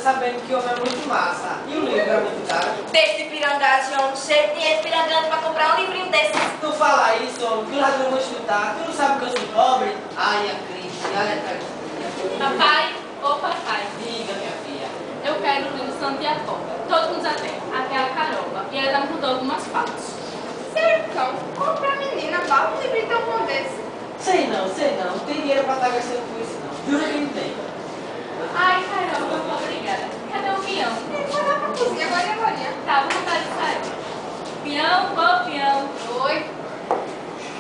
sabendo que o homem é muito massa. E o livro é muito caro. Desse pirangagem, homem, cheio de dinheiro pirangante pra comprar um livrinho desse. Tu fala isso, homem, que ladrão vou chutar. Tu não sabe que eu sou pobre? Ai, a Cristi, olha a Cristi. Papai, ô papai, Diga, minha filha. eu quero o livro Santiago. Todo mundo já tem, até a Caroba. E ela já mudou algumas partes. Cercão, compra a menina, bala um livrinho tão bom desse. Sei não. Não tem dinheiro pra estar gastando com isso, não. Juro que não tem. Ai, Caroba, obrigada. Cadê o peão? Ele foi lá pra cozinha, agora. Tá, vou vontade de sair. Peão, ô peão. Oi.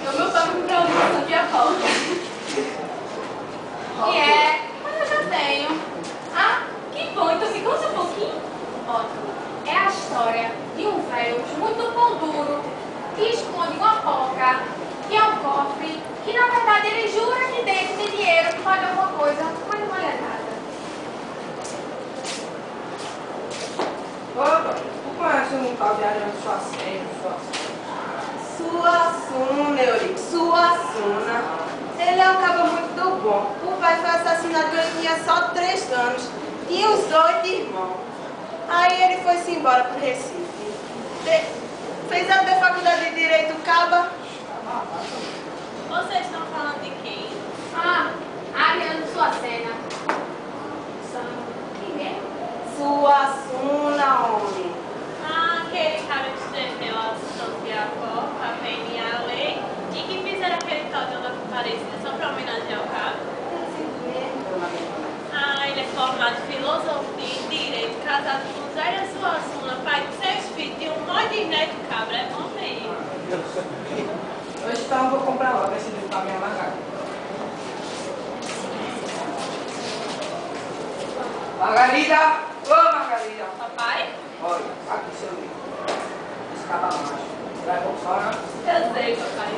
Eu meu pai me comprou o livro Santiago. E é, mas eu já tenho. Ah, que bom, então me conta um pouquinho. Ótimo. É a história de um velho muito pão duro que esconde uma porca, que é um cofre, que na verdade ele jura que dentro tem dinheiro, que vale alguma coisa, mas não vale nada. Opa, tu conhece um tal de Ariano Suassuna, Eurico, Suassuna. Ele é um cabo muito do bom. O pai foi assassinado quando ele tinha só 3 anos. Tinha uns 8 irmãos. Aí ele foi-se embora pro Recife. Fez até faculdade de Direito Caba. Vocês estão falando de quem? Ah, Ariano Suacena. Quem é? Suassuna, homem. Ah, aquele cara que escreveu a Santiago, a Penha e a Lei, e que fizeram aquele tal de onda parecida só pra homenagear o cara. Ah, ele é formado em filosofia e direito, casado com Zélia Suassuna, pai de 6 filhos, de um monte de neto cabra, é bom mesmo. Hoje então eu vou comprar logo esse livro pra minha Margarida. Margarida! Ô Margarida! Papai? Olha, aqui seu livro. Esse caba macho. Vai funcionar? Eu sei, papai.